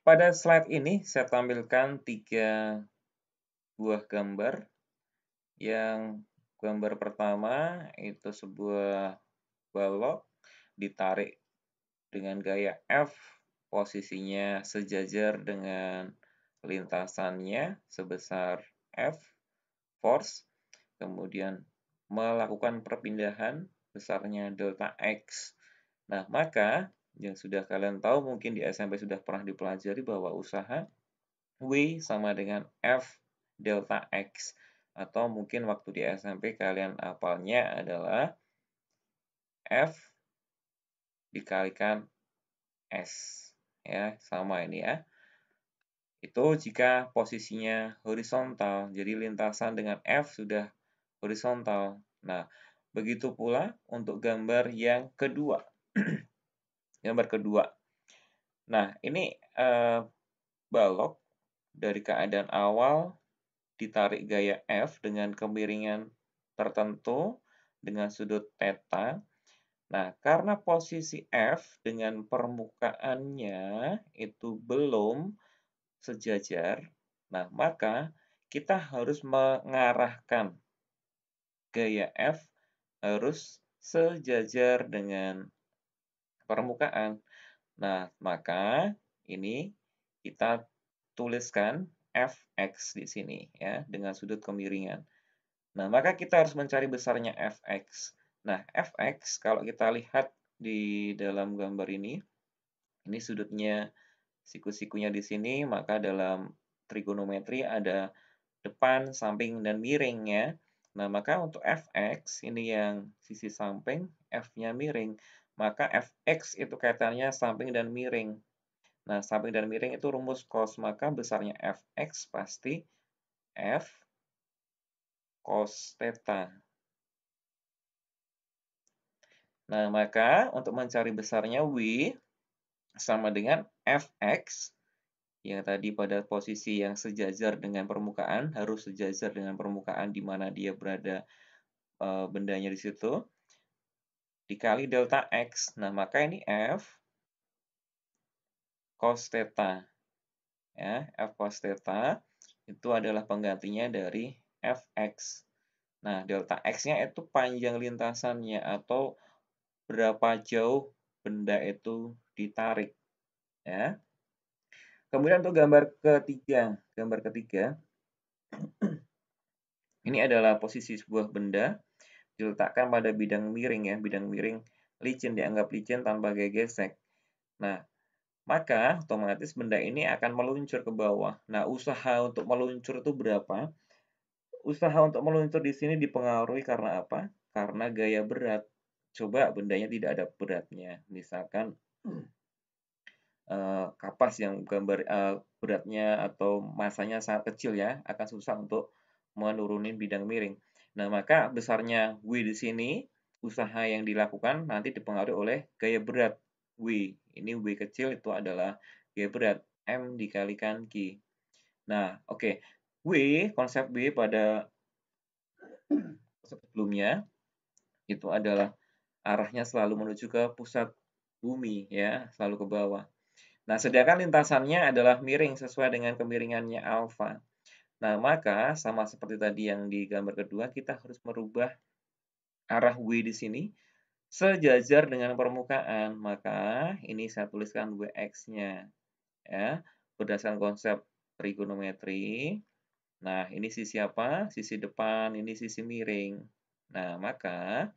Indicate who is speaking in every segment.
Speaker 1: Pada slide ini saya tampilkan 3 buah gambar. Yang gambar pertama itu sebuah balok ditarik dengan gaya F, posisinya sejajar dengan lintasannya sebesar F, force, kemudian melakukan perpindahan besarnya delta X. Nah, maka yang sudah kalian tahu mungkin di SMP sudah pernah dipelajari bahwa usaha W sama dengan F delta X. Atau mungkin waktu di SMP kalian hafalnya adalah F dikalikan S. Ya, sama ini ya. Itu jika posisinya horizontal. Jadi lintasan dengan F sudah horizontal. Nah, begitu pula untuk gambar yang kedua. Gambar kedua. Nah, ini balok dari keadaan awal ditarik gaya F dengan kemiringan tertentu dengan sudut theta. Nah, karena posisi F dengan permukaannya itu belum sejajar, nah maka kita harus mengarahkan gaya F harus sejajar dengan permukaan. Nah, maka ini kita tuliskan Fx di sini ya dengan sudut kemiringan. Nah, maka kita harus mencari besarnya Fx. Nah, Fx kalau kita lihat di dalam gambar ini sudutnya siku-sikunya di sini, maka dalam trigonometri ada depan, samping, dan miring ya. Nah, maka untuk Fx, ini yang sisi samping, F-nya miring. Maka Fx itu kaitannya samping dan miring. Nah, samping dan miring itu rumus cos, maka besarnya Fx pasti F cos theta. Nah, maka untuk mencari besarnya W sama dengan Fx, yang tadi pada posisi yang sejajar dengan permukaan, harus sejajar dengan permukaan di mana dia berada bendanya di situ, dikali delta X. Nah, maka ini F cos theta. Ya, F cos theta itu adalah penggantinya dari Fx. Nah, delta X-nya itu panjang lintasannya atau berapa jauh benda itu ditarik. Ya. Kemudian untuk gambar ketiga, ini adalah posisi sebuah benda diletakkan pada bidang miring ya, bidang miring licin, dianggap licin tanpa gaya gesek. Nah, maka otomatis benda ini akan meluncur ke bawah. Nah, usaha untuk meluncur itu berapa? Usaha untuk meluncur di sini dipengaruhi karena apa? Karena gaya berat. Coba bendanya tidak ada beratnya. Misalkan kapas yang beratnya atau masanya sangat kecil ya, akan susah untuk menurunin bidang miring. Nah, maka besarnya W di sini, usaha yang dilakukan nanti dipengaruhi oleh gaya berat W. Ini W kecil itu adalah gaya berat, M dikalikan Q. Nah, oke. W, konsep W pada sebelumnya, itu adalah arahnya selalu menuju ke pusat bumi ya, selalu ke bawah. Nah, sedangkan lintasannya adalah miring sesuai dengan kemiringannya alfa. Nah, maka sama seperti tadi yang di gambar kedua, kita harus merubah arah W di sini sejajar dengan permukaan. Maka ini saya tuliskan Wx-nya ya, berdasarkan konsep trigonometri. Nah, ini sisi apa? Sisi depan, ini sisi miring. Nah, maka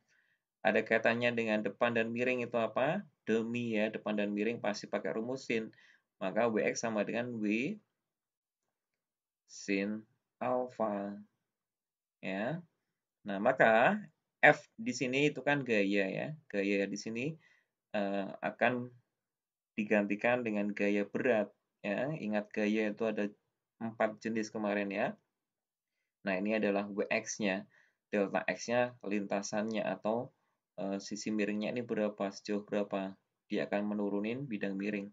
Speaker 1: ada kaitannya dengan depan dan miring itu apa? Demi ya, depan dan miring pasti pakai rumus sin. Maka Wx sama dengan W sin alfa. Ya. Nah, maka F di sini itu kan gaya ya. Gaya di sini akan digantikan dengan gaya berat. Ya. Ingat gaya itu ada 4 jenis kemarin ya. Nah, ini adalah Wx-nya. Delta X-nya lintasannya atau sisi miringnya ini berapa, sejauh berapa. Dia akan menurunin bidang miring.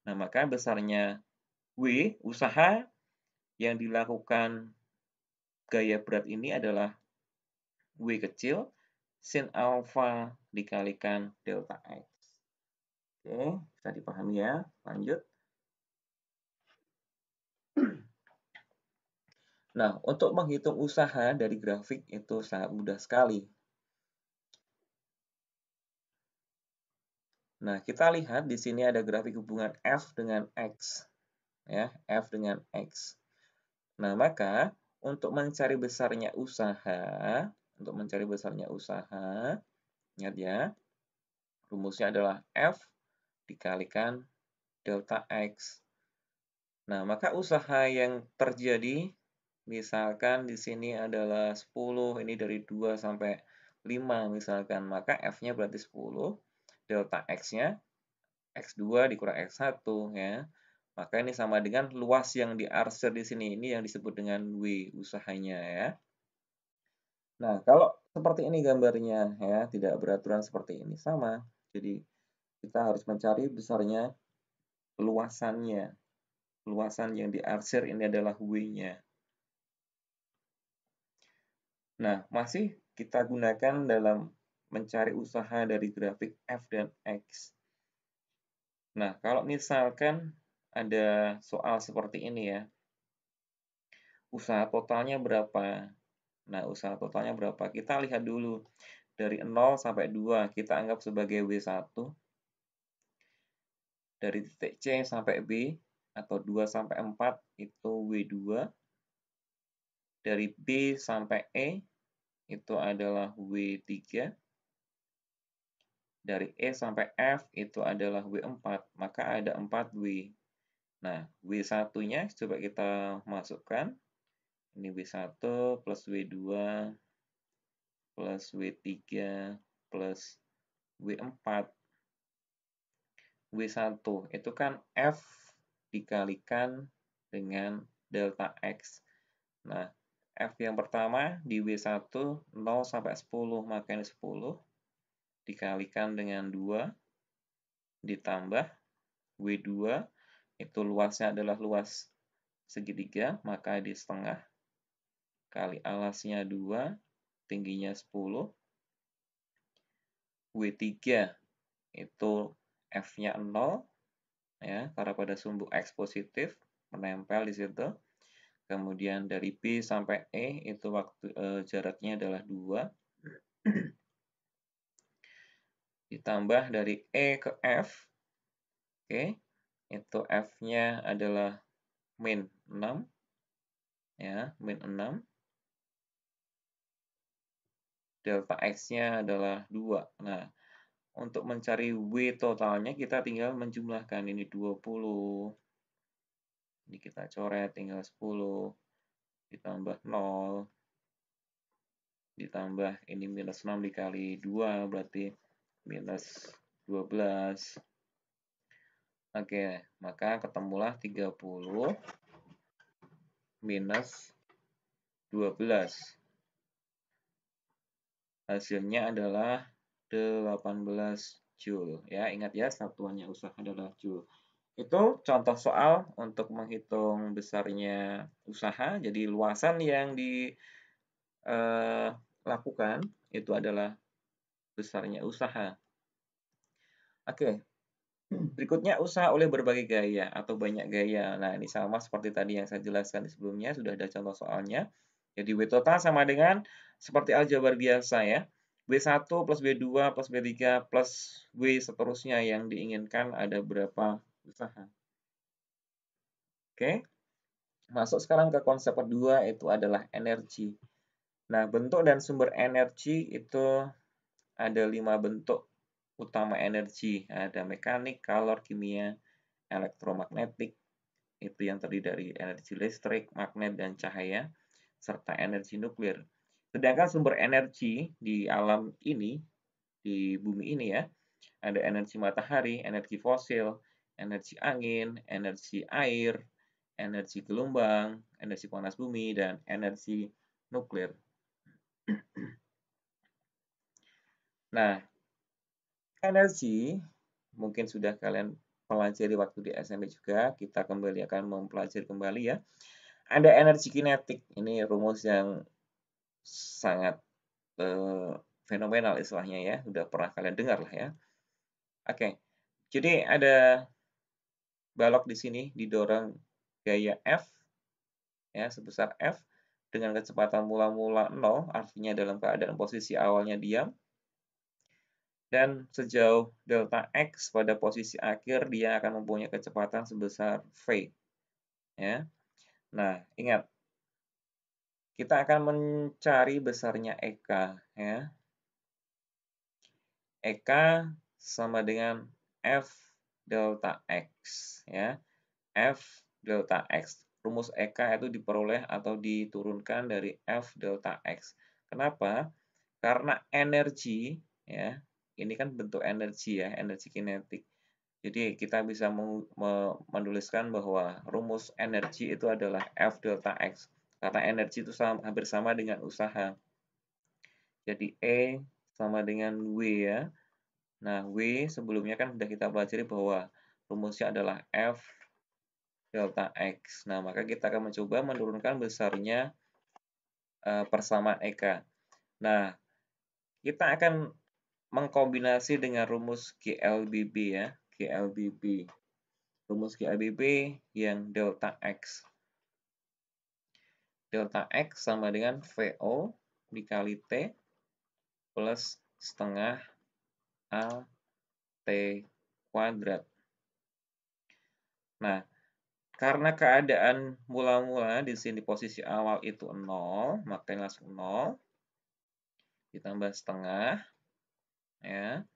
Speaker 1: Nah, maka besarnya W, usaha yang dilakukan gaya berat ini adalah W kecil, sin alfa dikalikan delta X. Oke, bisa dipahami ya. Lanjut. Nah, untuk menghitung usaha dari grafik itu sangat mudah sekali. Nah, kita lihat di sini ada grafik hubungan F dengan X. Ya, F dengan X. Nah, maka untuk mencari besarnya usaha, ingat ya, rumusnya adalah F dikalikan delta X. Nah, maka usaha yang terjadi, misalkan di sini adalah 10, ini dari 2 sampai 5 misalkan, maka F-nya berarti 10, delta X-nya X2 dikurang X1 ya. Maka ini sama dengan luas yang diarsir di sini, ini yang disebut dengan W usahanya ya. Nah, kalau seperti ini gambarnya ya, tidak beraturan seperti ini sama. Jadi kita harus mencari besarnya luasannya. Luasan yang diarsir ini adalah W-nya. Nah, masih kita gunakan dalam mencari usaha dari grafik F dan X. Nah, kalau misalkan ada soal seperti ini ya, usaha totalnya berapa? Nah, usaha totalnya berapa? Kita lihat dulu. Dari 0 sampai 2, kita anggap sebagai W1. Dari titik C sampai B, atau 2 sampai 4, itu W2. Dari B sampai E, itu adalah W3. Dari E sampai F, itu adalah W4. Maka ada 4 W. Nah, W1-nya coba kita masukkan. Ini W1 plus W2 plus W3 plus W4. W1 itu kan F dikalikan dengan delta X. Nah, F yang pertama di W1 0 sampai 10, maka ini 10 dikalikan dengan 2 ditambah W2 itu luasnya adalah luas segitiga, maka di setengah kali alasnya 2, tingginya 10. W3 itu F-nya 0 ya, karena pada sumbu X positif menempel di situ. Kemudian dari B sampai E itu jaraknya adalah 2. Ditambah dari E ke F. Oke. Itu F-nya adalah min 6 ya, min 6. Delta X-nya adalah 2. Nah, untuk mencari W totalnya kita tinggal menjumlahkan ini 20. Ini kita coret tinggal 10 ditambah 0 ditambah ini minus 6 dikali 2 berarti minus 12. Oke, maka ketemulah 30 minus 12. Hasilnya adalah 18 Joule. Ya, ingat ya, satuannya usaha adalah Joule. Itu contoh soal untuk menghitung besarnya usaha. Jadi luasan yang dilakukan itu adalah besarnya usaha. Oke, berikutnya usaha oleh berbagai gaya atau banyak gaya. Nah, ini sama seperti tadi yang saya jelaskan di sebelumnya, sudah ada contoh soalnya. Jadi W total sama dengan seperti aljabar biasa ya. W1 plus W2 plus W3 plus W seterusnya yang diinginkan ada berapa usaha. Oke, masuk sekarang ke konsep kedua, itu adalah energi. Nah, bentuk dan sumber energi itu ada 5 bentuk utama energi. Ada mekanik, kalor, kimia, elektromagnetik, itu yang terdiri dari energi listrik, magnet, dan cahaya, serta energi nuklir. Sedangkan sumber energi di alam ini, di bumi ini ya, ada energi matahari, energi fosil, energi angin, energi air, energi gelombang, energi panas bumi, dan energi nuklir. Nah, energi mungkin sudah kalian pelajari waktu di SMP juga, kita kembali akan mempelajari kembali ya. Ada energi kinetik, ini rumus yang sangat fenomenal istilahnya ya, sudah pernah kalian dengar lah ya. Oke, jadi ada balok di sini didorong gaya F ya sebesar F. dengan kecepatan mula-mula 0, artinya dalam keadaan posisi awalnya diam, dan sejauh delta X pada posisi akhir dia akan mempunyai kecepatan sebesar V. Ya. Nah, ingat, kita akan mencari besarnya EK. Ya. EK sama dengan F delta X. Ya. F delta X. Rumus EK itu diperoleh atau diturunkan dari F delta X. Kenapa? Karena energi, ya, ini kan bentuk energi ya, energi kinetik. Jadi kita bisa menuliskan bahwa rumus energi itu adalah F delta X. Karena energi itu hampir sama dengan usaha. Jadi E sama dengan W ya. Nah, W sebelumnya kan sudah kita pelajari bahwa rumusnya adalah F delta X. Nah, maka kita akan mencoba menurunkan besarnya persamaan EK. Nah, kita akan mengkombinasi dengan rumus GLBB ya, GLBB. Rumus GLBB yang delta X. Delta X sama dengan VO dikali T plus setengah A T kuadrat. Nah, karena keadaan mula-mula di sini posisi awal itu 0, maka ini langsung 0. Ditambah setengah. Ya,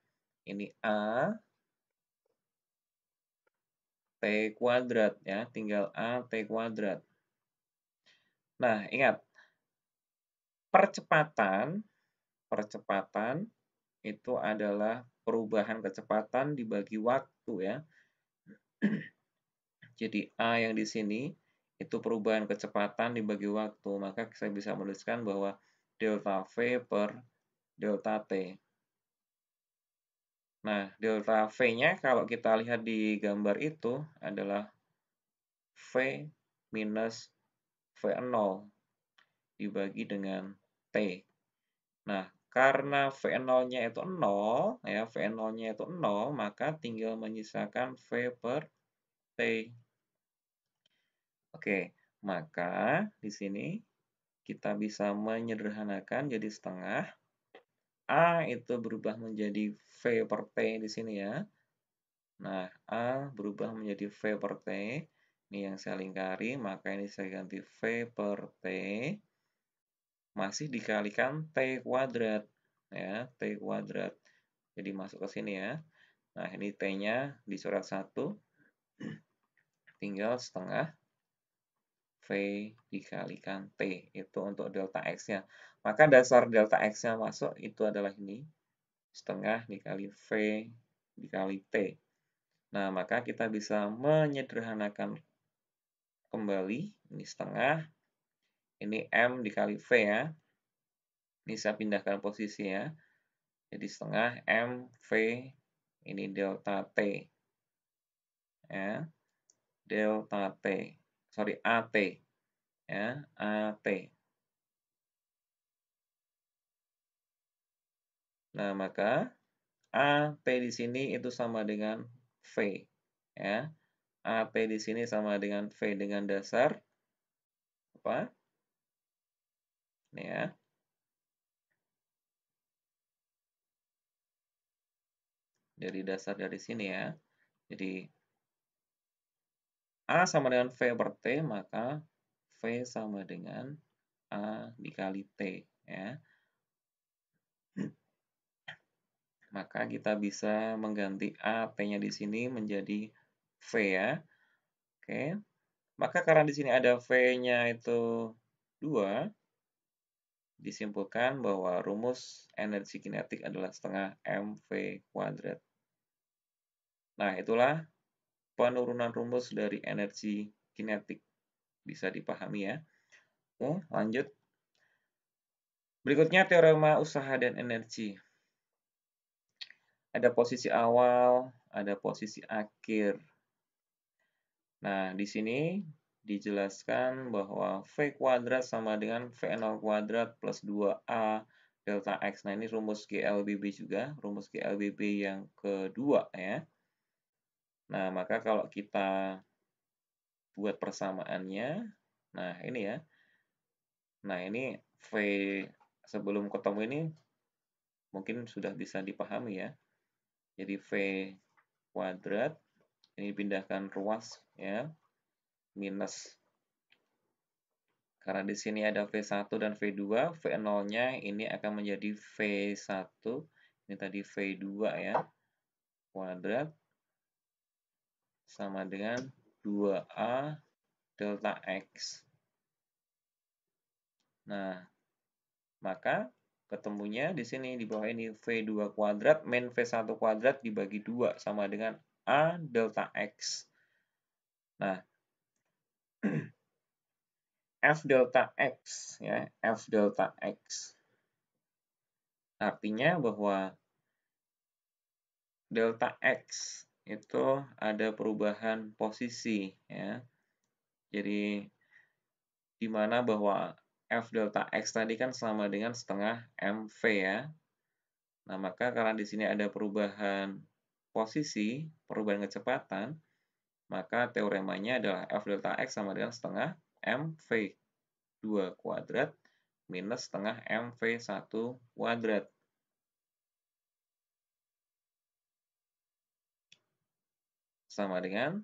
Speaker 1: ini A T kuadrat ya, tinggal A T kuadrat. Nah, ingat, percepatan itu adalah perubahan kecepatan dibagi waktu ya. Jadi A yang di sini itu perubahan kecepatan dibagi waktu, maka saya bisa menuliskan bahwa delta V per delta T. Nah, delta V-nya kalau kita lihat di gambar itu adalah V minus V0 dibagi dengan T. Nah, karena V0-nya itu 0, ya, V0-nya itu 0, maka tinggal menyisakan V per T. Oke, maka di sini kita bisa menyederhanakan jadi setengah. A itu berubah menjadi V per T di sini ya. Nah, A berubah menjadi V per T. Ini yang saya lingkari, maka ini saya ganti V per T. Masih dikalikan T kuadrat. Ya, T kuadrat. Jadi masuk ke sini ya. Nah, ini T-nya dicoret 1. Tinggal setengah V dikalikan T. Itu untuk delta X-nya. Maka dasar delta X-nya masuk itu adalah ini. Setengah dikali V dikali T. Nah, maka kita bisa menyederhanakan kembali. Ini setengah. Ini M dikali V ya. Ini saya pindahkan posisi ya. Jadi setengah M V. Ini delta T. Ya. Delta T. Sorry, AT. Ya, AT. Nah, maka AT di sini itu sama dengan V. Ya. AT di sini sama dengan V dengan dasar apa? Ini ya. Dari dasar dari sini ya. Jadi A sama dengan V per T, maka V sama dengan A dikali T. Ya. Maka kita bisa mengganti A, T-nya di sini menjadi V ya. Oke. Maka karena di sini ada V-nya itu 2, disimpulkan bahwa rumus energi kinetik adalah setengah mv kuadrat. Nah, itulah penurunan rumus dari energi kinetik. Bisa dipahami ya. Oke, lanjut. Berikutnya teorema usaha dan energi. Ada posisi awal, ada posisi akhir. Nah, di sini dijelaskan bahwa V kuadrat sama dengan V0 kuadrat plus 2A delta X. Nah, ini rumus GLBB juga, rumus GLBB yang kedua ya. Nah, maka kalau kita buat persamaannya, nah ini ya, Nah, ini V sebelum ketemu ini mungkin sudah bisa dipahami ya. Jadi V kuadrat, ini pindahkan ruas ya, minus. Karena di sini ada V1 dan V2, V0-nya ini akan menjadi V1, ini tadi V2 ya, kuadrat, sama dengan 2A delta X. Nah, maka ketemunya di sini di bawah ini V2 kuadrat min V1 kuadrat dibagi 2 sama dengan A delta X. Nah, F delta X ya, F delta X. Artinya bahwa delta X itu ada perubahan posisi ya. Jadi di mana bahwa F delta X tadi kan sama dengan setengah MV ya. Nah, maka karena di sini ada perubahan posisi, perubahan kecepatan, maka teoremanya adalah F delta X sama dengan setengah MV2 kuadrat minus setengah MV1 kuadrat. Sama dengan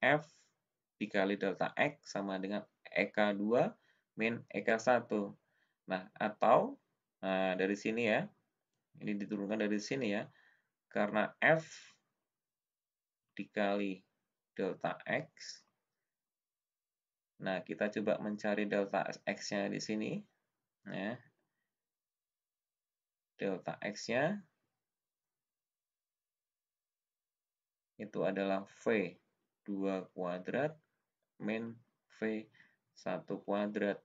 Speaker 1: F dikali delta X sama dengan EK2 min EK1. Nah, atau dari sini ya, ini diturunkan dari sini ya, karena F dikali delta X. Nah, kita coba mencari delta X-nya di sini. Ya. Delta X-nya itu adalah V2 kuadrat min V1 kuadrat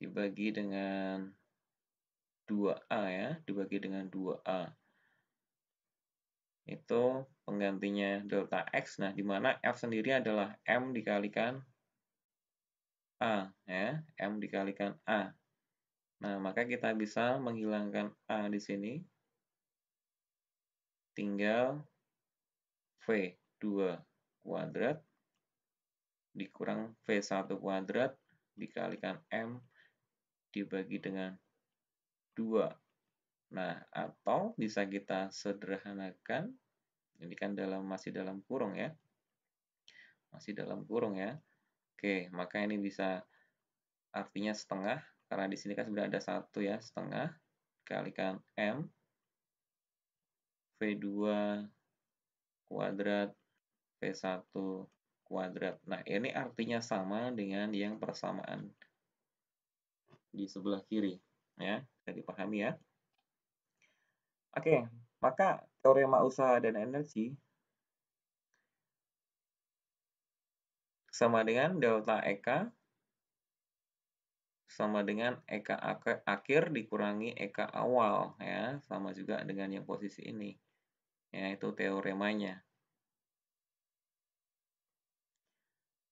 Speaker 1: dibagi dengan 2A ya, dibagi dengan 2A. Itu penggantinya delta X. Nah, di mana F sendiri adalah M dikalikan A ya, M dikalikan A. Nah, maka kita bisa menghilangkan A di sini. Tinggal V2 kuadrat dikurang V1 kuadrat dikalikan M dibagi dengan 2. Nah, atau bisa kita sederhanakan, ini kan masih dalam kurung ya. Masih dalam kurung ya. Oke, maka ini bisa artinya setengah, karena di sini kan sudah ada 1 ya, setengah dikalikan M V2 kuadrat V1 kuadrat. Nah, ini artinya sama dengan yang persamaan di sebelah kiri ya, bisa dipahami ya. Oke, maka teorema usaha dan energi sama dengan delta EK sama dengan EK akhir dikurangi EK awal ya, sama juga dengan yang posisi ini. Ya, itu teoremanya.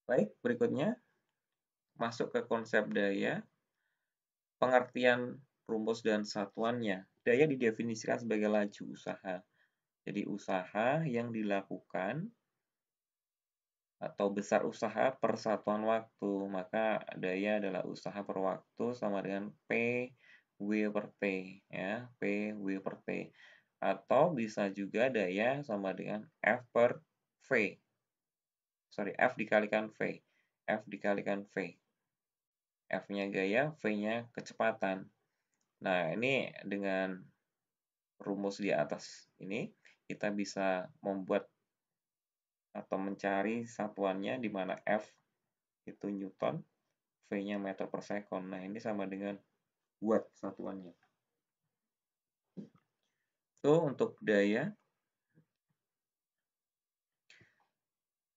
Speaker 1: Baik, berikutnya masuk ke konsep daya, pengertian rumus dan satuannya. Daya didefinisikan sebagai laju usaha. Jadi usaha yang dilakukan atau besar usaha per satuan waktu, maka daya adalah usaha per waktu sama dengan P W per T ya, P W per T. Atau bisa juga daya sama dengan F per V. Sorry, F dikalikan V. F dikalikan V. F-nya gaya, V-nya kecepatan. Nah, ini dengan rumus di atas ini kita bisa membuat atau mencari satuannya di mana F itu Newton, V-nya meter per second. Nah, ini sama dengan watt satuannya. Itu untuk daya.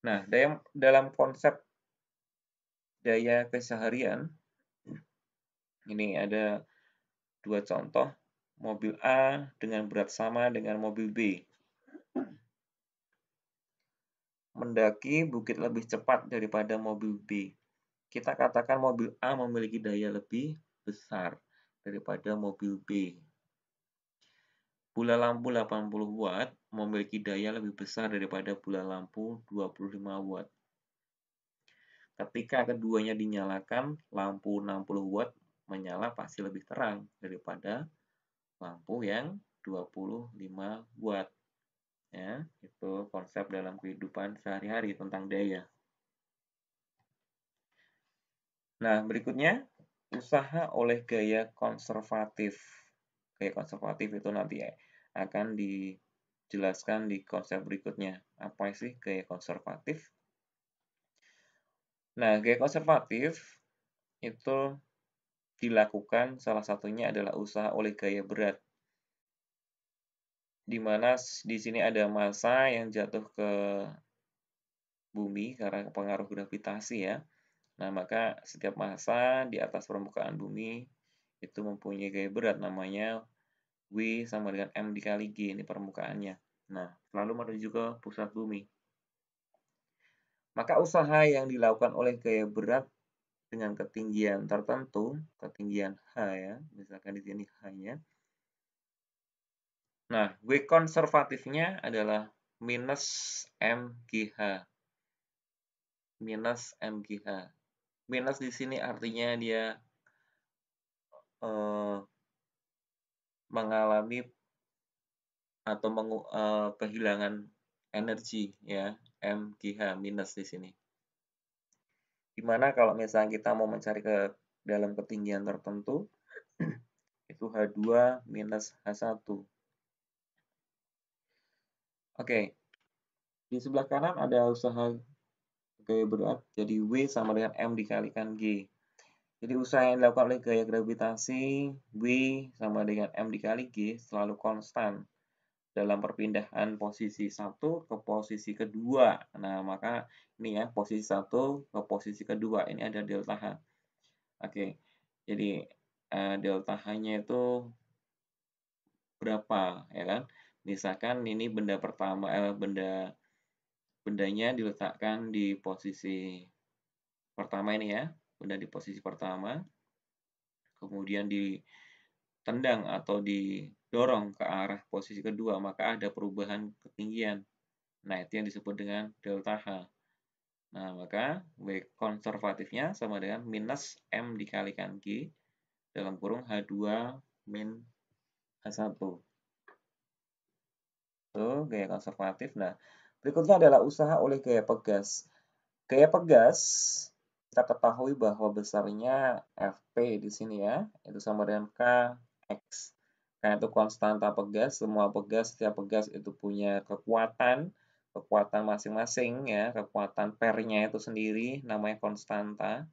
Speaker 1: Nah, dalam konsep daya keseharian, ini ada dua contoh. Mobil A dengan berat sama dengan mobil B. Mendaki bukit lebih cepat daripada mobil B. Kita katakan mobil A memiliki daya lebih besar daripada mobil B. Bola lampu 80 watt memiliki daya lebih besar daripada bola lampu 25 watt. Ketika keduanya dinyalakan, lampu 60 watt menyala pasti lebih terang daripada lampu yang 25 watt. Ya, itu konsep dalam kehidupan sehari-hari tentang daya. Nah, berikutnya usaha oleh gaya konservatif. Gaya konservatif itu nanti akan dijelaskan di konsep berikutnya. Apa sih gaya konservatif? Nah, gaya konservatif itu dilakukan salah satunya adalah usaha oleh gaya berat. Di mana di sini ada massa yang jatuh ke bumi karena pengaruh gravitasi ya. Nah, maka setiap massa di atas permukaan bumi itu mempunyai gaya berat namanya W sama dengan M dikali G, ini permukaannya. Nah, selalu menuju ke pusat bumi. Maka usaha yang dilakukan oleh gaya berat dengan ketinggian tertentu, ketinggian H ya, misalkan di sini H-nya. Nah, W konservatifnya adalah minus MGH. Minus MGH. Minus di sini artinya dia mengalami atau kehilangan energi ya, MGH minus di sini. Dimana kalau misalnya kita mau mencari ke dalam ketinggian tertentu, itu H2 minus H1. Oke, di sebelah kanan ada usaha gaya berat, jadi W sama dengan M dikalikan G. Jadi usaha yang dilakukan oleh gaya gravitasi, W sama dengan M dikali G selalu konstan dalam perpindahan posisi 1 ke posisi kedua. Nah, maka ini ya, posisi 1 ke posisi kedua, ini ada delta H. Oke, jadi delta H-nya itu berapa, ya kan? Misalkan ini benda pertama, bendanya diletakkan di posisi pertama ini ya, benda di posisi pertama, kemudian ditendang atau didorong ke arah posisi kedua, maka ada perubahan ketinggian. Nah, itu yang disebut dengan delta H. Nah, maka W konservatifnya sama dengan minus M dikalikan G dalam kurung H2 min H1. Itu gaya konservatif. Nah, berikutnya adalah usaha oleh gaya pegas. Gaya pegas, kita ketahui bahwa besarnya Fp di sini ya, itu sama dengan Kx. Karena itu konstanta pegas, semua pegas, setiap pegas itu punya kekuatan masing-masing ya, kekuatan pernya itu sendiri namanya konstanta.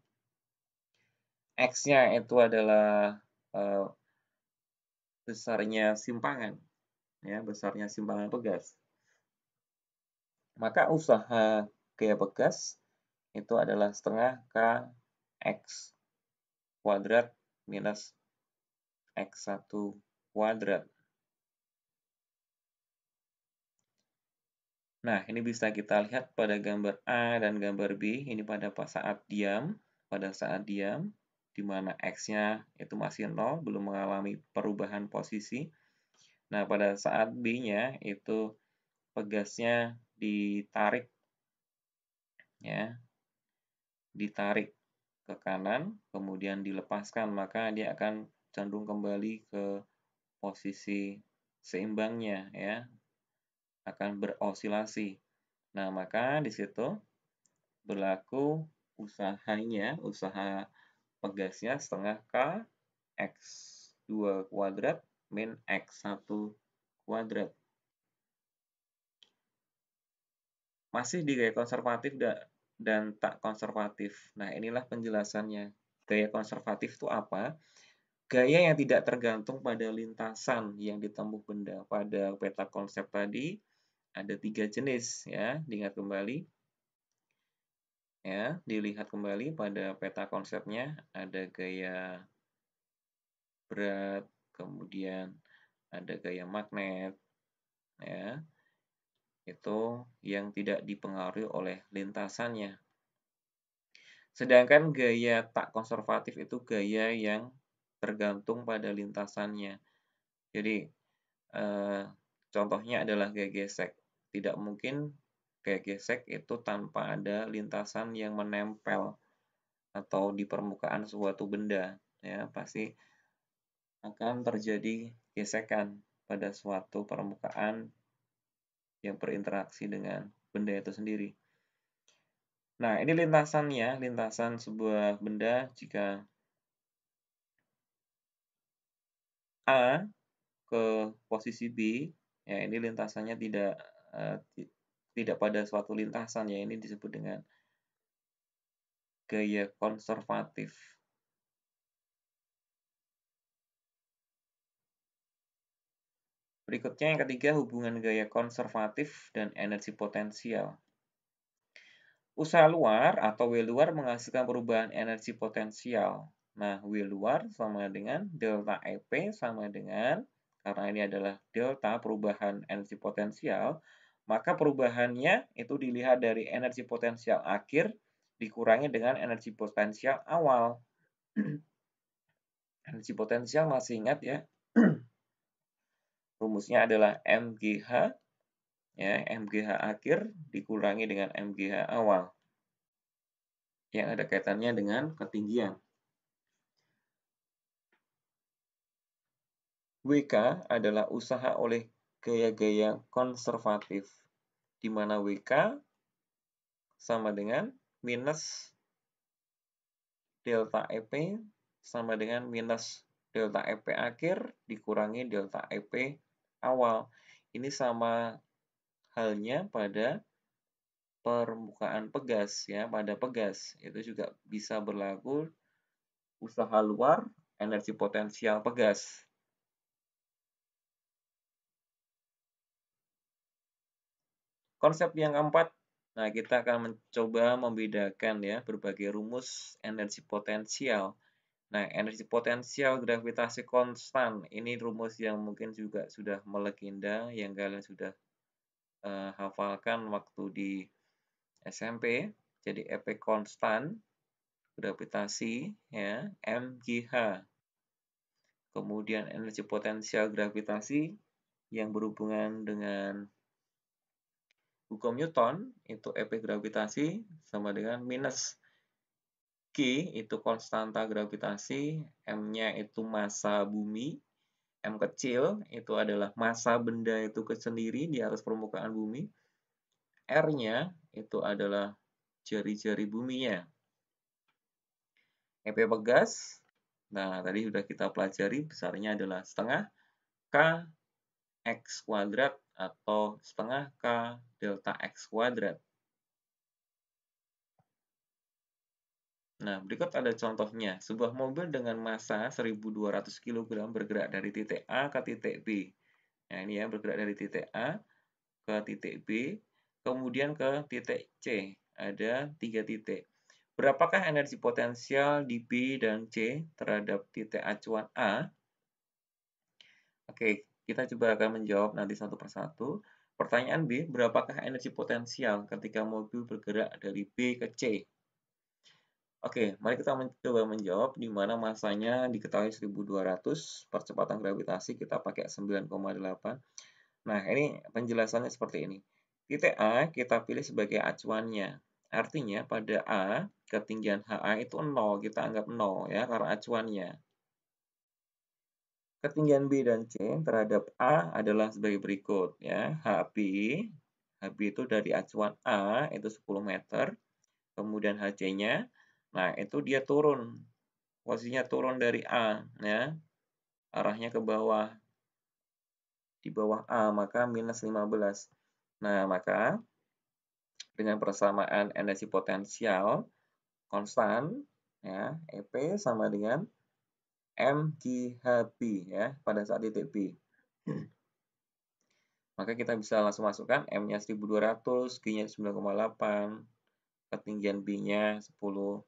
Speaker 1: X-nya itu adalah besarnya simpangan ya, besarnya simpangan pegas. Maka usaha gaya pegas itu adalah setengah Kx kuadrat minus X1 kuadrat. Nah, ini bisa kita lihat pada gambar A dan gambar B, ini pada saat diam, di mana X-nya itu masih 0, belum mengalami perubahan posisi. Nah, pada saat B-nya itu pegasnya ditarik, ya, ditarik ke kanan, kemudian dilepaskan, maka dia akan cenderung kembali ke posisi seimbangnya, ya, akan berosilasi. Nah, maka di situ berlaku usahanya, usaha pegasnya setengah K X2 kuadrat min X1 kuadrat. Masih di gaya konservatif dan tak konservatif. Nah, inilah penjelasannya. Gaya konservatif itu apa? Gaya yang tidak tergantung pada lintasan yang ditempuh benda. Pada peta konsep tadi ada 3 jenis ya, diingat kembali. Ya, dilihat kembali pada peta konsepnya ada gaya berat, kemudian ada gaya magnet ya. Itu yang tidak dipengaruhi oleh lintasannya. Sedangkan gaya tak konservatif itu gaya yang tergantung pada lintasannya. Jadi contohnya adalah gaya gesek. Tidak mungkin gaya gesek itu tanpa ada lintasan yang menempel atau di permukaan suatu benda, ya pasti akan terjadi gesekan pada suatu permukaan yang berinteraksi dengan benda itu sendiri. Nah, ini lintasannya, lintasan sebuah benda jika A ke posisi B, ya ini lintasannya tidak pada suatu lintasan, ya ini disebut dengan gaya konservatif. Berikutnya yang ketiga, hubungan gaya konservatif dan energi potensial. Usaha luar atau W luar menghasilkan perubahan energi potensial. Nah, W luar sama dengan delta EP sama dengan, karena ini adalah delta perubahan energi potensial, maka perubahannya itu dilihat dari energi potensial akhir dikurangi dengan energi potensial awal. Energi potensial masih ingat ya? Rumusnya adalah MGH, ya, MGH akhir dikurangi dengan MGH awal yang ada kaitannya dengan ketinggian. WK adalah usaha oleh gaya-gaya konservatif, di mana WK sama dengan minus delta EP sama dengan minus delta EP akhir dikurangi delta EP awal. Ini sama halnya pada permukaan pegas, ya, pada pegas itu juga bisa berlaku usaha luar energi potensial pegas. Konsep yang keempat, nah kita akan mencoba membedakan ya berbagai rumus energi potensial. Nah, energi potensial gravitasi konstan ini rumus yang mungkin juga sudah melegenda yang kalian sudah hafalkan waktu di SMP. Jadi EP konstan gravitasi ya MGH. Kemudian energi potensial gravitasi yang berhubungan dengan hukum Newton itu EP gravitasi sama dengan minus G itu konstanta gravitasi, M-nya itu massa bumi, M kecil itu adalah massa benda itu sendiri di atas permukaan bumi, R-nya itu adalah jari-jari buminya. EP pegas, nah tadi sudah kita pelajari besarnya adalah setengah K X kuadrat atau setengah K delta X kuadrat. Nah, berikut ada contohnya. Sebuah mobil dengan massa 1.200 kg bergerak dari titik A ke titik B. Nah, ini ya, bergerak dari titik A ke titik B, kemudian ke titik C. Ada 3 titik. Berapakah energi potensial di B dan C terhadap titik acuan A? Oke, kita coba akan menjawab nanti satu persatu. Pertanyaan B, berapakah energi potensial ketika mobil bergerak dari B ke C? Oke, mari kita coba menjawab di mana massanya diketahui 1.200, percepatan gravitasi kita pakai 9,8. Nah, ini penjelasannya seperti ini. Titik A kita pilih sebagai acuannya. Artinya pada A, ketinggian HA itu 0, kita anggap 0 ya, karena acuannya. Ketinggian B dan C terhadap A adalah sebagai berikut ya. HB itu dari acuan A itu 10 meter, kemudian HC-nya, nah itu dia turun, posisinya turun dari A ya, arahnya ke bawah, di bawah A, maka minus 15. Nah, maka dengan persamaan energi potensial konstan ya, EP sama dengan MGHB ya pada saat titik B. Maka kita bisa langsung masukkan M-nya 1.200, G-nya 9,8, ketinggian B-nya 10,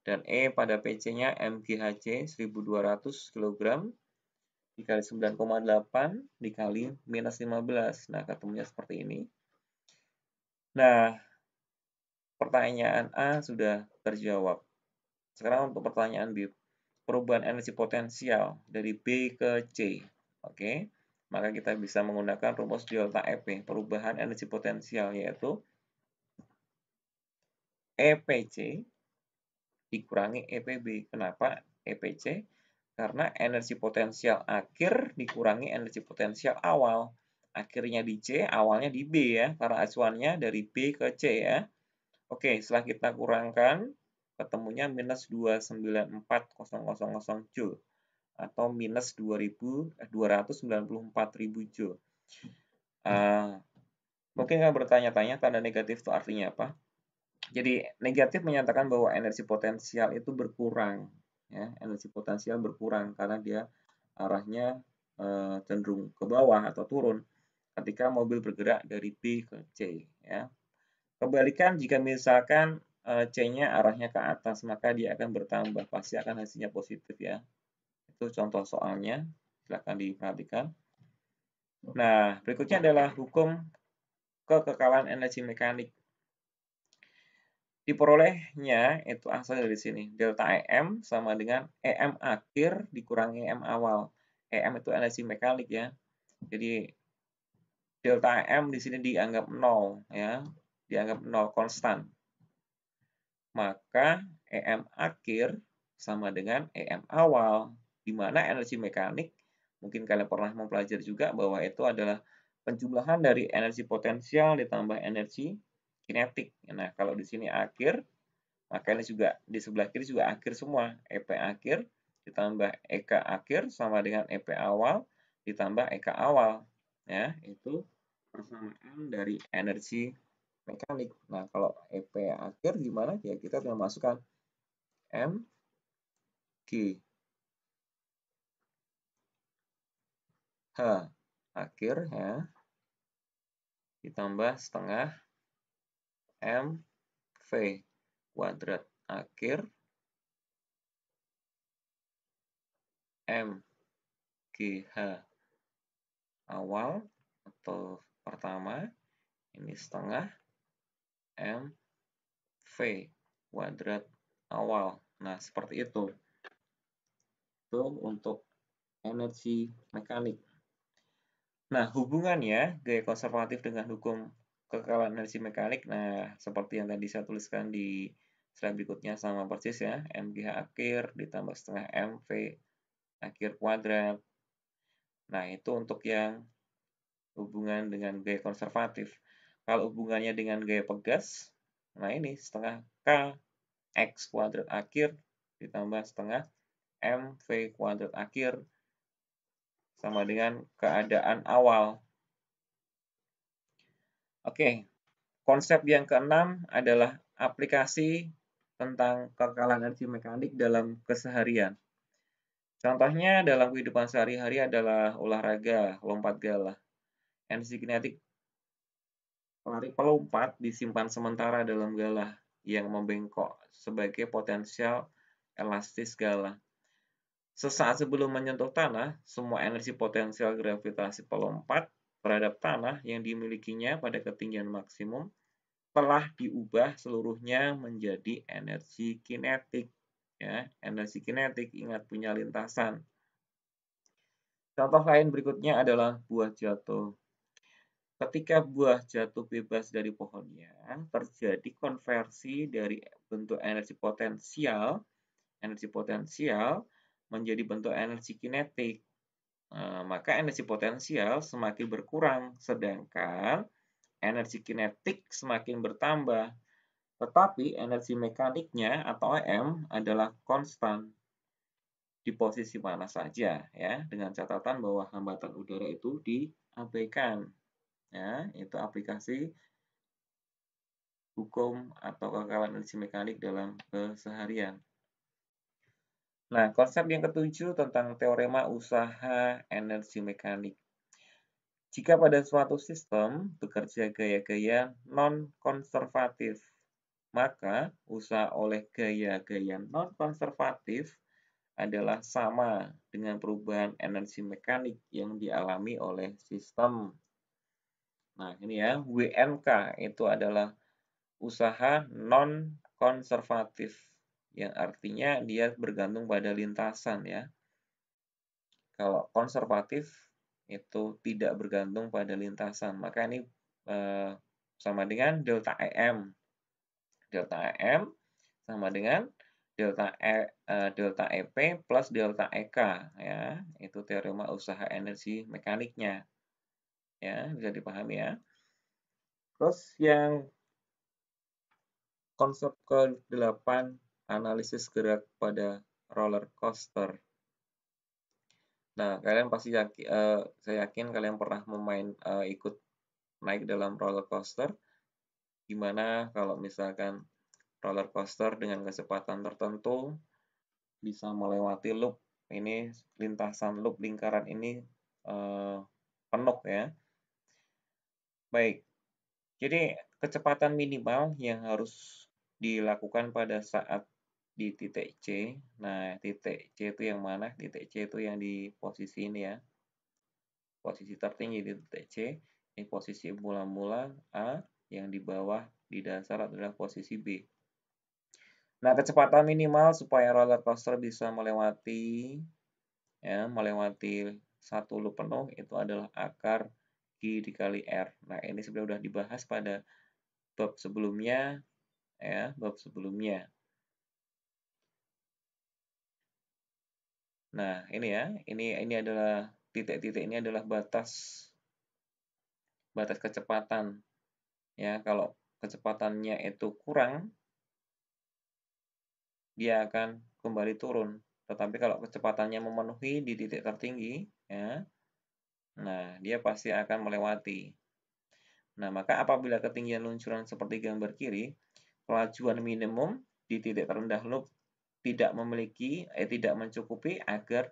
Speaker 1: dan E pada PC-nya MGHC 1.200 kg dikali 9,8 dikali minus 15. Nah, ketemunya seperti ini. Nah, pertanyaan A sudah terjawab. Sekarang untuk pertanyaan B. Perubahan energi potensial dari B ke C. Oke, maka kita bisa menggunakan rumus delta EP. Perubahan energi potensial yaitu EPC dikurangi EPB. Kenapa EPC? Karena energi potensial akhir dikurangi energi potensial awal. Akhirnya di C, awalnya di B ya, karena acuannya dari B ke C ya. Oke, setelah kita kurangkan, ketemunya minus 294.000 Joule atau minus 294.000 Joule. Mungkin nggak bertanya-tanya tanda negatif itu artinya apa? Jadi negatif menyatakan bahwa energi potensial itu berkurang, ya, energi potensial berkurang karena dia arahnya cenderung ke bawah atau turun ketika mobil bergerak dari B ke C, ya. Kebalikan jika misalkan C-nya arahnya ke atas, maka dia akan bertambah, pasti akan hasilnya positif ya. Itu contoh soalnya, silakan diperhatikan. Nah, berikutnya adalah hukum kekekalan energi mekanik. Diperolehnya itu asal dari sini. Delta EM sama dengan EM akhir dikurangi EM awal. EM itu energi mekanik ya. Jadi delta EM di sini dianggap 0 ya. Dianggap 0 konstan. Maka EM akhir sama dengan EM awal. Di mana energi mekanik, mungkin kalian pernah mempelajari juga bahwa itu adalah penjumlahan dari energi potensial ditambah energi kinetik. Nah, kalau di sini akhir, maka ini juga di sebelah kiri juga akhir semua. EP akhir ditambah EK akhir sama dengan EP awal ditambah EK awal. Ya, itu persamaan dari energi mekanik. Nah, kalau EP akhir gimana? Ya, kita tinggal masukkan M G H akhir ya ditambah setengah M V kuadrat akhir M G H awal atau pertama ini setengah M V kuadrat awal. Nah, seperti itu. Itu untuk energi mekanik. Nah, hubungannya gaya konservatif dengan hukum kekekalan energi mekanik. Nah, seperti yang tadi saya tuliskan di slide berikutnya sama persis ya. MGH akhir ditambah setengah MV akhir kuadrat. Nah, itu untuk yang hubungan dengan gaya konservatif. Kalau hubungannya dengan gaya pegas, nah ini setengah K X kuadrat akhir ditambah setengah MV kuadrat akhir sama dengan keadaan awal. Oke, konsep yang keenam adalah aplikasi tentang kekekalan energi mekanik dalam keseharian. Contohnya dalam kehidupan sehari-hari adalah olahraga, lompat galah. Energi kinetik lari pelompat disimpan sementara dalam galah yang membengkok sebagai potensial elastis galah. Sesaat sebelum menyentuh tanah, semua energi potensial gravitasi pelompat terhadap tanah yang dimilikinya pada ketinggian maksimum telah diubah seluruhnya menjadi energi kinetik. Ya, energi kinetik ingat punya lintasan. Contoh lain berikutnya adalah buah jatuh. Ketika buah jatuh bebas dari pohonnya, terjadi konversi dari bentuk energi potensial menjadi bentuk energi kinetik. Maka energi potensial semakin berkurang, sedangkan energi kinetik semakin bertambah. Tetapi energi mekaniknya atau EM adalah konstan di posisi mana saja ya, dengan catatan bahwa hambatan udara itu diabaikan. Ya, itu aplikasi hukum atau kekekalan energi mekanik dalam keseharian. Nah, konsep yang ketujuh tentang teorema usaha energi mekanik. Jika pada suatu sistem bekerja gaya-gaya non-konservatif, maka usaha oleh gaya-gaya non-konservatif adalah sama dengan perubahan energi mekanik yang dialami oleh sistem. Nah, ini ya, WNK itu adalah usaha non-konservatif, yang artinya dia bergantung pada lintasan ya. Kalau konservatif itu tidak bergantung pada lintasan, maka ini sama dengan delta EM. Delta EM sama dengan delta EP plus delta EK ya. Itu teorema usaha energi mekaniknya. Ya, bisa dipahami ya. Terus yang konsep ke-8, analisis gerak pada roller coaster. Nah, kalian pasti saya yakin kalian pernah ikut naik dalam roller coaster. Gimana kalau misalkan roller coaster dengan kecepatan tertentu bisa melewati loop. Ini lintasan loop lingkaran ini penuh ya. Baik, jadi kecepatan minimal yang harus dilakukan pada saat di titik C. Nah, titik C itu yang mana? Titik C itu yang di posisi ini ya. Posisi tertinggi di titik C. Ini posisi mula-mula A, yang di bawah di dasar adalah posisi B. Nah, kecepatan minimal supaya roller coaster bisa melewati satu loop penuh itu adalah akar G dikali R. Nah, ini sebenarnya sudah dibahas pada bab sebelumnya ya, bab sebelumnya. Nah, ini ya, ini adalah titik-titik ini adalah batas kecepatan ya. Kalau kecepatannya itu kurang, dia akan kembali turun. Tetapi kalau kecepatannya memenuhi di titik tertinggi ya, nah dia pasti akan melewati. Nah, maka apabila ketinggian luncuran seperti gambar kiri, kelajuan minimum di titik terendah loop tidak mencukupi agar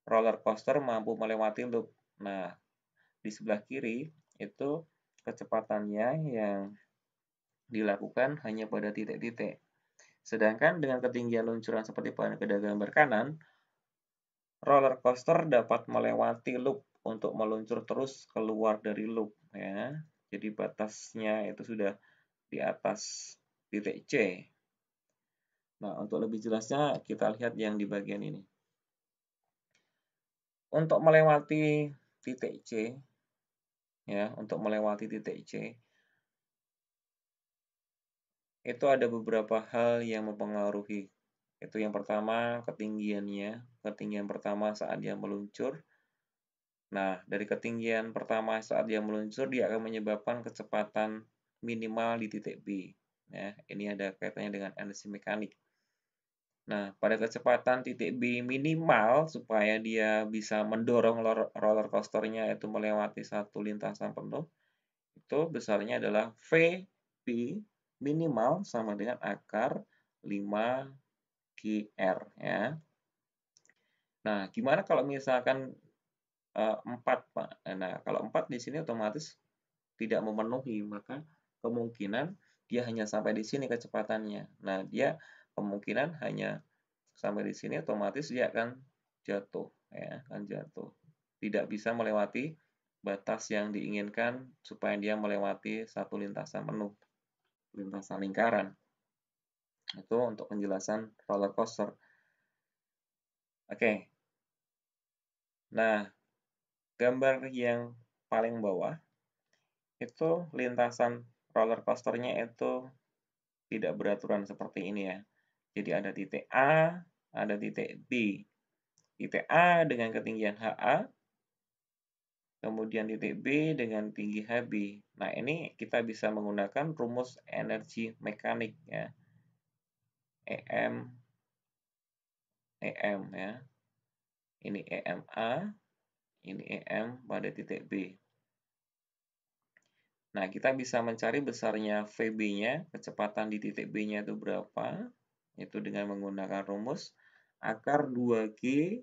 Speaker 1: roller coaster mampu melewati loop. Nah, di sebelah kiri itu kecepatannya yang dilakukan hanya pada titik-titik. Sedangkan dengan ketinggian luncuran seperti pada gambar kanan, roller coaster dapat melewati loop untuk meluncur terus keluar dari loop ya. Jadi batasnya itu sudah di atas titik C. Nah, untuk lebih jelasnya kita lihat yang di bagian ini. Untuk melewati titik C, ya, untuk melewati titik C, itu ada beberapa hal yang mempengaruhi. Itu yang pertama, ketinggiannya. Ketinggian pertama saat dia meluncur. Nah, dari ketinggian pertama saat dia meluncur, dia akan menyebabkan kecepatan minimal di titik B. Ya, ini ada kaitannya dengan energi mekanik. Nah, pada kecepatan titik B minimal supaya dia bisa mendorong roller coaster-nya itu melewati satu lintasan penuh, itu besarnya adalah VB minimal sama dengan akar 5GR ya. Nah, gimana kalau misalkan 4, Pak? Nah, kalau 4 di sini otomatis tidak memenuhi, maka kemungkinan dia hanya sampai di sini kecepatannya. Nah, dia kemungkinan hanya sampai di sini, otomatis dia akan jatuh ya, akan jatuh. Tidak bisa melewati batas yang diinginkan supaya dia melewati satu lintasan penuh, lintasan lingkaran. Itu untuk penjelasan roller coaster. Oke. Nah, gambar yang paling bawah itu lintasan roller coaster-nya itu tidak beraturan seperti ini ya. Jadi ada titik A, ada titik B. Titik A dengan ketinggian HA, kemudian titik B dengan tinggi HB. Nah, ini kita bisa menggunakan rumus energi mekanik ya. EM ya. Ini EMA, ini EM pada titik B. Nah, kita bisa mencari besarnya VB-nya, kecepatan di titik B-nya itu berapa? Itu dengan menggunakan rumus akar 2G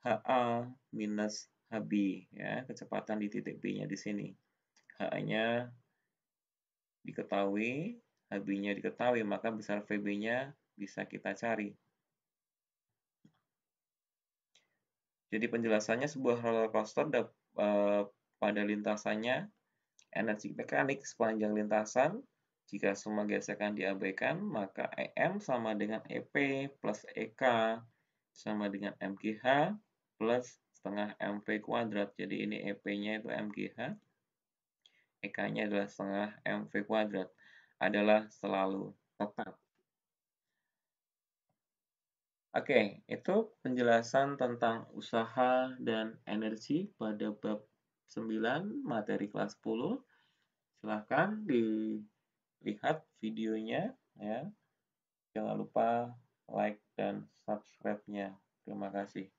Speaker 1: HA minus HB ya, kecepatan di titik B-nya di sini. HA-nya diketahui, HB-nya diketahui, maka besar VB-nya bisa kita cari. Jadi penjelasannya sebuah roller coaster pada lintasannya energi mekanik sepanjang lintasan. Jika semua gesekan diabaikan, maka EM sama dengan EP plus EK sama dengan MGH plus setengah MV kuadrat. Jadi ini EP-nya itu MGH, EK-nya adalah setengah MV kuadrat. adalah selalu tetap. Oke, itu penjelasan tentang usaha dan energi pada bab 9 materi kelas 10. Silahkan dilihat videonya ya. Jangan lupa like dan subscribe-nya. Terima kasih.